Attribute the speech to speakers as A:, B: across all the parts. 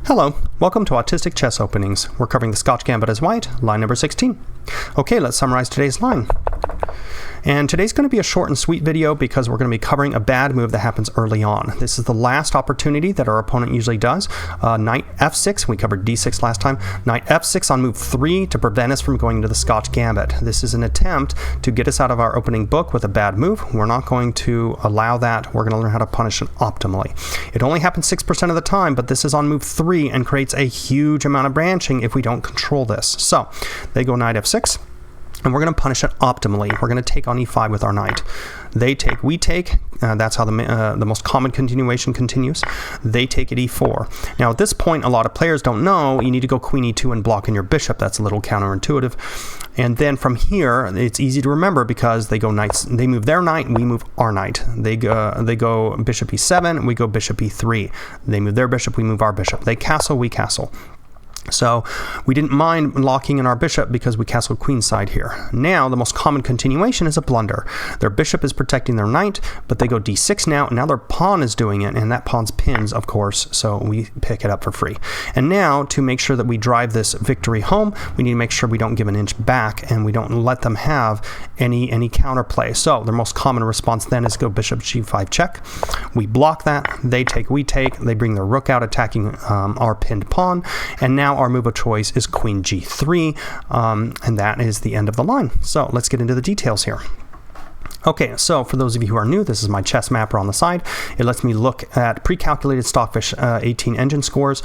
A: Hello, welcome to Autistic Chess Openings. We're covering the Scotch Gambit as white, line number 16. Okay, let's summarize today's line. And today's going to be a short and sweet video because we're going to be covering a bad move that happens early on. This is the last opportunity that our opponent usually does. Knight f6, we covered d6 last time. Knight f6 on move 3 to prevent us from going into the Scotch Gambit. This is an attempt to get us out of our opening book with a bad move. We're not going to allow that. We're going to learn how to punish it optimally. It only happens 6% of the time, but this is on move 3 and creates a huge amount of branching if we don't control this. So they go knight f6. And we're going to punish it optimally. We're going to take on e5 with our knight. They take, we take. That's how the most common continuation continues. They take at e4. Now at this point, a lot of players don't know you need to go queen e2 and block in your bishop. That's a little counterintuitive. And then from here, it's easy to remember because they go knights. They move their knight, we move our knight. They go bishop e7, we go bishop e3. They move their bishop, we move our bishop. They castle, we castle. So we didn't mind locking in our bishop because we castled queenside here. Now the most common continuation is a blunder. Their bishop is protecting their knight, but they go d6 now. Now their pawn is doing it, and that pawn's pins, of course, so we pick it up for free. And now to make sure that we drive this victory home, we need to make sure we don't give an inch back and we don't let them have any counterplay. So their most common response then is go bishop g5 check. We block that. They take, we take. They bring their rook out, attacking our pinned pawn, and now our move of choice is queen g3, and that is the end of the line. So let's get into the details here. Okay, so for those of you who are new, this is my chess mapper on the side. It lets me look at pre-calculated Stockfish 18 engine scores.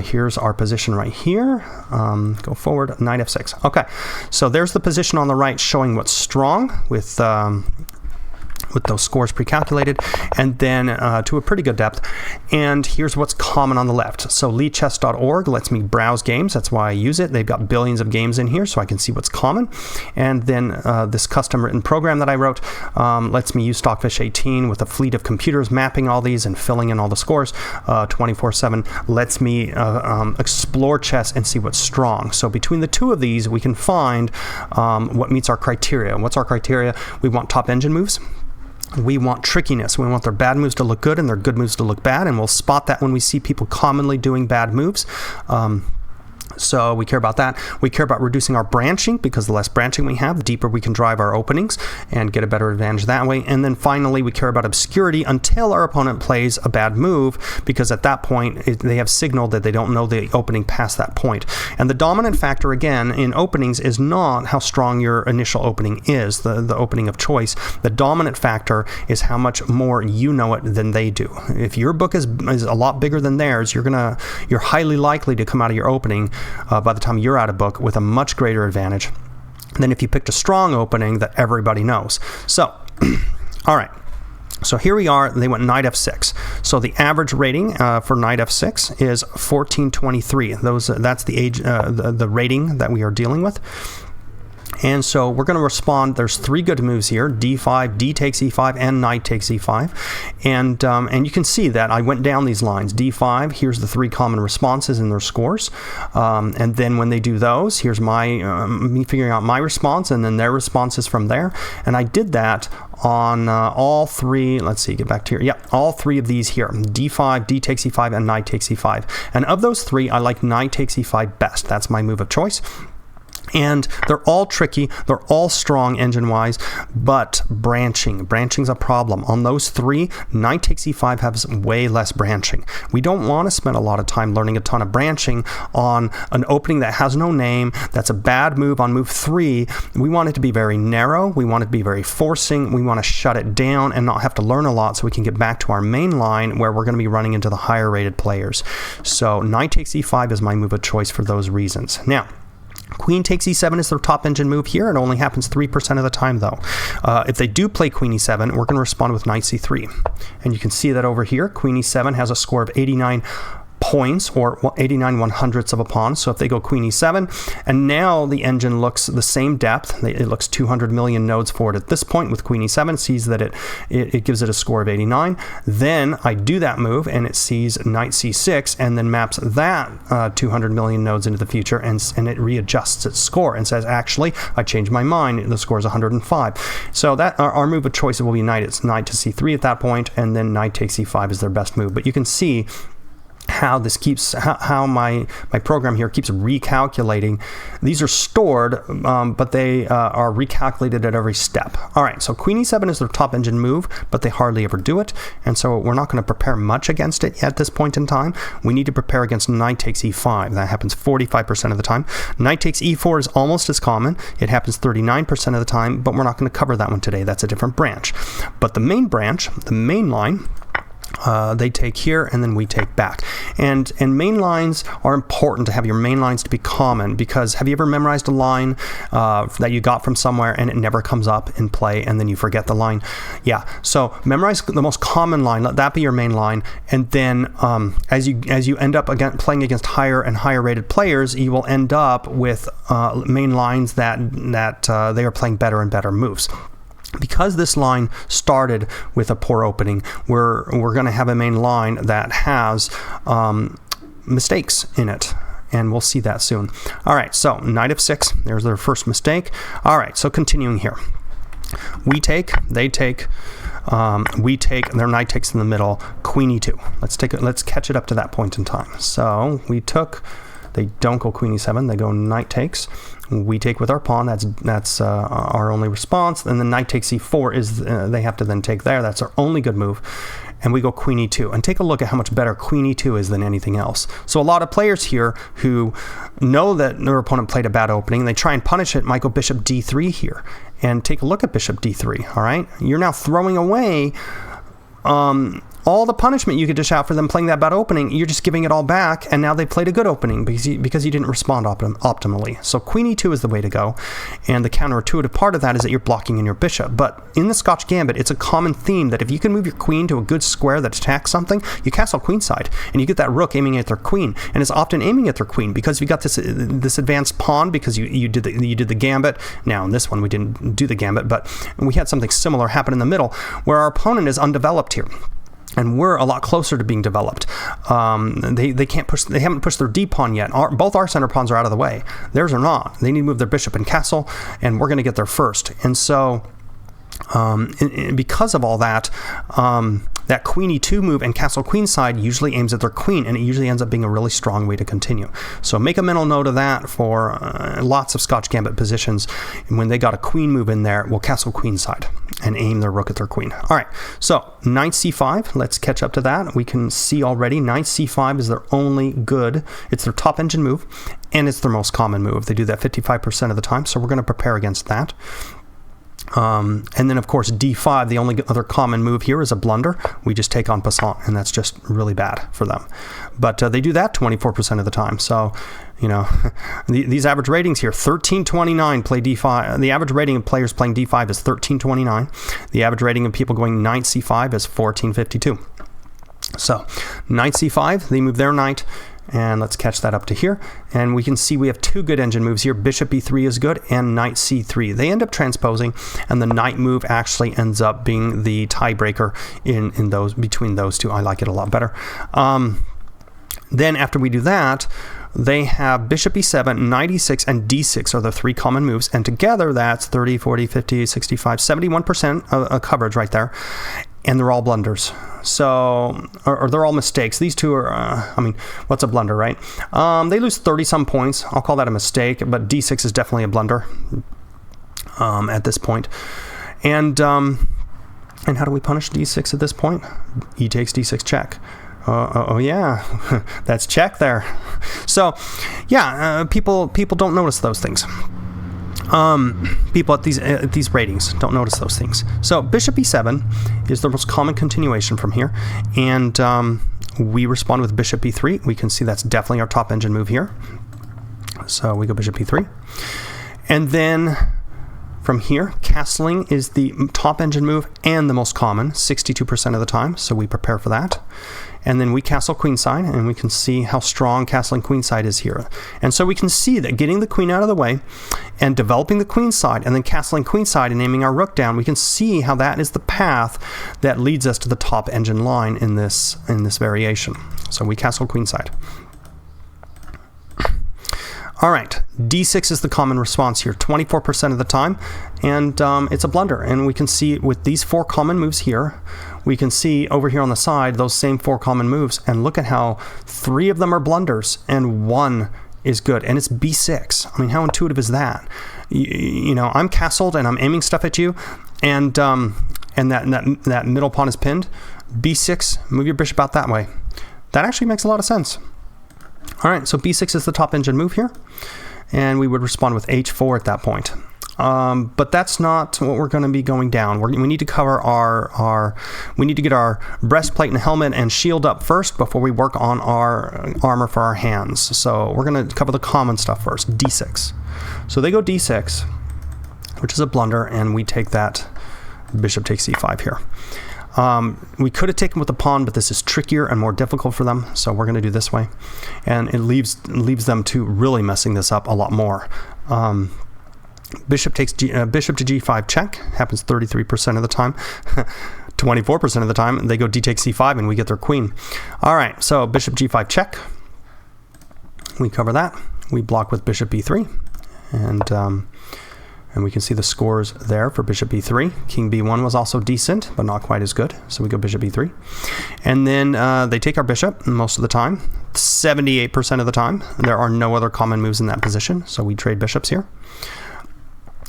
A: Here's our position right here. Go forward, knight f6. Okay, so there's the position on the right showing what's strong with those scores pre-calculated, and then to a pretty good depth. And here's what's common on the left. So leechess.org lets me browse games. That's why I use it. They've got billions of games in here, so I can see what's common. And then this custom written program that I wrote lets me use Stockfish 18 with a fleet of computers mapping all these and filling in all the scores 24/7. Lets me explore chess and see what's strong. So between the two of these, we can find what meets our criteria. What's our criteria? We want top engine moves. We want trickiness. We want their bad moves to look good and their good moves to look bad, and we'll spot that when we see people commonly doing bad moves. So we care about that. We care about reducing our branching because the less branching we have, the deeper we can drive our openings and get a better advantage that way. And then finally, we care about obscurity until our opponent plays a bad move, because at that point, they have signaled that they don't know the opening past that point. And the dominant factor, again, in openings is not how strong your initial opening is, the opening of choice. The dominant factor is how much more you know it than they do. If your book is a lot bigger than theirs, you're highly likely to come out of your opening by the time you're out of book with a much greater advantage than if you picked a strong opening that everybody knows. So, all right. So here we are. They went knight f6. So the average rating for knight f6 is 1423. That's the age, the rating that we are dealing with. And so we're going to respond. There's three good moves here: d5, d takes e5, and knight takes e5. And you can see that I went down these lines. d5, here's the three common responses in their scores. And then when they do those, here's me figuring out my response, and then their responses from there. And I did that on all three. Let's see, get back to here. Yeah, all three of these here: d5, d takes e5, and knight takes e5. And of those three, I like knight takes e5 best. That's my move of choice. And they're all tricky, they're all strong engine-wise, but branching's a problem. On those three, knight takes e5 has way less branching. We don't want to spend a lot of time learning a ton of branching on an opening that has no name, that's a bad move on move 3. We want it to be very narrow, we want it to be very forcing, we want to shut it down and not have to learn a lot so we can get back to our main line where we're going to be running into the higher rated players. So knight takes e5 is my move of choice for those reasons. Now, queen takes e7 is their top engine move here. It only happens 3% of the time, though. If they do play queen e7, we're going to respond with knight c3. And you can see that over here, queen e7 has a score of 89 points, or 89 100ths of a pawn. So if they go queen e7, and now the engine looks the same depth, it looks 200 million nodes forward at this point with queen e7, sees that it gives it a score of 89. Then I do that move, and it sees knight c6, and then maps that 200 million nodes into the future, and it readjusts its score and says, actually, I changed my mind, the score is 105. So that our move of choice will be knight. It's knight to c3 at that point, and then knight takes e5 is their best move. But you can see how this keeps, how my program here keeps recalculating. These are stored, but they are recalculated at every step. All right, so Queen E7 is their top engine move, but they hardly ever do it, and so we're not going to prepare much against it at this point in time. We need to prepare against knight takes E5. That happens 45% of the time. Knight takes E4 is almost as common. It happens 39% of the time, but we're not going to cover that one today. That's a different branch. But the main branch, the main line, they take here, and then we take back. And main lines are important to have your main lines to be common, because have you ever memorized a line that you got from somewhere and it never comes up in play, and then you forget the line? Yeah, so memorize the most common line, let that be your main line, and then as you end up playing against higher and higher rated players, you will end up with main lines that they are playing better and better moves. Because this line started with a poor opening, we're going to have a main line that has mistakes in it, and we'll see that soon. All right, so knight f6, there's their first mistake. All right, so continuing here. We take, they take, we take, their knight takes in the middle, queen e2. Let's catch it up to that point in time. So we took, they don't go queen e7, they go knight takes. We take with our pawn, that's our only response, and then knight takes e4 is, they have to then take there, that's our only good move, and we go queen e2. And take a look at how much better queen e2 is than anything else. So a lot of players here who know that their opponent played a bad opening, they try and punish it, might go bishop d3 here. And take a look at bishop d3, all right? You're now throwing away all the punishment you could dish out for them playing that bad opening. You're just giving it all back, and now they played a good opening because you didn't respond optimally. So queen e2 is the way to go, and the counterintuitive part of that is that you're blocking in your bishop. But in the Scotch Gambit, it's a common theme that if you can move your queen to a good square that attacks something, you castle queenside, and you get that rook aiming at their queen, and it's often aiming at their queen because you got this advanced pawn because you did the gambit. Now in this one we didn't do the gambit, but we had something similar happen in the middle where our opponent is undeveloped here. And we're a lot closer to being developed. They can't push. They haven't pushed their d pawn yet. Both our center pawns are out of the way. Theirs are not. They need to move their bishop and castle, and we're going to get there first. And so, because of all that, that queen e2 move and castle queenside usually aims at their queen, and it usually ends up being a really strong way to continue. So make a mental note of that for lots of Scotch Gambit positions. And when they got a queen move in there, we'll castle queenside and aim their rook at their queen. All right, so knight c5, let's catch up to that. We can see already knight c5 is their only good, it's their top engine move, and it's their most common move. They do that 55% of the time, so we're going to prepare against that. And then of course d5, the only other common move here is a blunder. We just take en passant, and that's just really bad for them. But they do that 24% of the time. So, you know, these average ratings here, 1329 play d5. The average rating of players playing d5 is 1329. The average rating of people going knight c5 is 1452. So knight c5, they move their knight. And let's catch that up to here. And we can see we have two good engine moves here. Bishop e3 is good, and knight c3. They end up transposing, and the knight move actually ends up being the tiebreaker in those, between those two. I like it a lot better. Then after we do that, they have bishop e7, knight e6, and d6 are the three common moves. And together, that's 30, 40, 50, 65, 71% of coverage right there. And they're all blunders. So, or they're all mistakes. These two are, I mean, what's a blunder, right? They lose 30-some points. I'll call that a mistake, but d6 is definitely a blunder at this point. And how do we punish d6 at this point? E takes d6 check. Oh yeah, that's check there. So, yeah, people don't notice those things. People at these ratings don't notice those things. So bishop e7 is the most common continuation from here, and we respond with bishop e3. We can see that's definitely our top engine move here. So we go bishop e3, and then from here, castling is the top engine move and the most common, 62% of the time. So we prepare for that. And then we castle queenside, and we can see how strong castling queenside is here. And so we can see that getting the queen out of the way and developing the queenside and then castling queenside and aiming our rook down, we can see how that is the path that leads us to the top engine line in this variation. So we castle queenside. All right, d6 is the common response here, 24% of the time, and it's a blunder. And we can see with these 4 common moves here, we can see over here on the side those same 4 common moves, and look at how 3 of them are blunders and 1 is good, and it's b6. I mean, how intuitive is that? You know, I'm castled and I'm aiming stuff at you, and that middle pawn is pinned. b6, move your bishop out that way. That actually makes a lot of sense. All right, so b6 is the top engine move here, and we would respond with h4 at that point. But that's not what we're going to be going down. We need to cover we need to get our breastplate and helmet and shield up first before we work on our armor for our hands. So we're going to cover the common stuff first, d6. So they go d6, which is a blunder, and we take that. Bishop takes c5 here. We could have taken with the pawn, but this is trickier and more difficult for them, so we're going to do this way. And it leaves them to really messing this up a lot more. Bishop to g5 check, happens 33% of the time. 24% of the time, they go d takes c5 and we get their queen. All right, so bishop g5 check. We cover that. We block with bishop b3. And we can see the scores there for bishop b3. King b1 was also decent, but not quite as good. So we go bishop b3. And then they take our bishop most of the time. 78% of the time. There are no other common moves in that position, so we trade bishops here.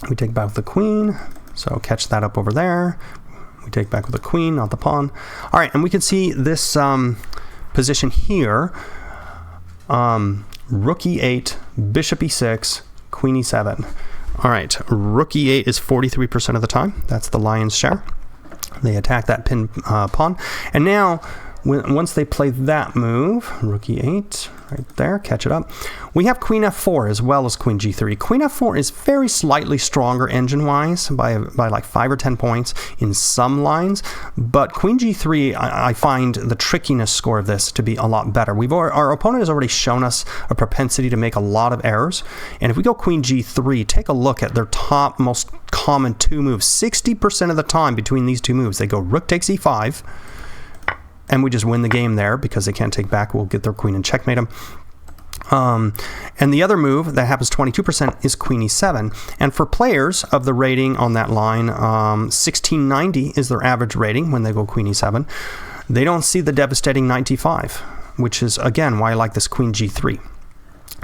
A: We take back with the queen, so catch that up over there. We take back with the queen, not the pawn. All right, and we can see this position here. Rook e8, bishop e6, queen e7. All right, rook e8 is 43% of the time. That's the lion's share. They attack that pinned pawn. And now, once they play that move, rook e8, right there, catch it up. We have queen f4 as well as queen g3. Queen f4 is very slightly stronger engine-wise by like 5 or 10 points in some lines, but queen g3, I find the trickiness score of this to be a lot better. Our opponent has already shown us a propensity to make a lot of errors, and if we go queen g3, take a look at their top most common 2 moves. 60% of the time between these 2 moves, they go rook takes e5, and we just win the game there because they can't take back. We'll get their queen and checkmate them. And the other move that happens 22% is queen e7. And for players of the rating on that line, 1690 is their average rating when they go queen e7. They don't see the devastating knight d5, which is, again, why I like this queen g3.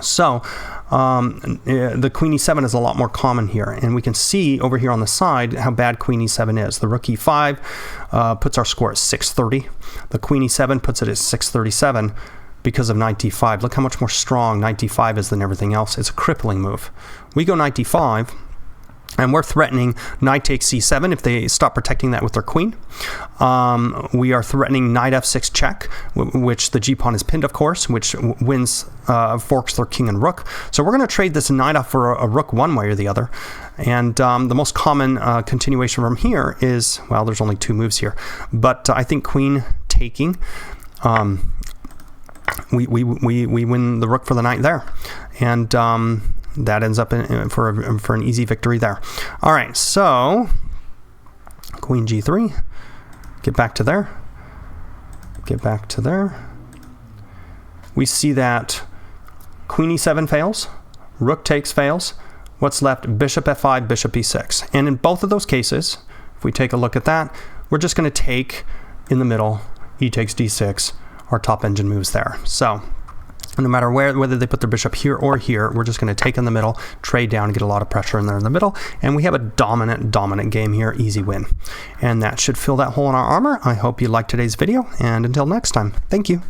A: So the queen e7 is a lot more common here, and we can see over here on the side how bad queen e7 is. The rook e5 puts our score at 630. The queen e7 puts it at 637 because of knight d5. Look how much more strong knight d5 is than everything else. It's a crippling move. We go knight d5, and we're threatening knight takes c7 if they stop protecting that with their queen. We are threatening knight f6 check, which the g-pawn is pinned, of course, which wins, forks their king and rook. So we're going to trade this knight off for a rook one way or the other. And the most common continuation from here is, well, there's only 2 moves here, but I think queen taking, we win the rook for the knight there. And that ends up for an easy victory there. All right, so queen g3, get back to there, get back to there. We see that queen e7 fails, rook takes fails. What's left? Bishop f5, bishop e6. And in both of those cases, if we take a look at that, we're just going to take in the middle, e takes d6, our top engine moves there. So no matter whether they put their bishop here or here, we're just going to take in the middle, trade down, and get a lot of pressure in there in the middle, and we have a dominant game here, easy win. And that should fill that hole in our armor. I hope you liked today's video, and until next time, thank you.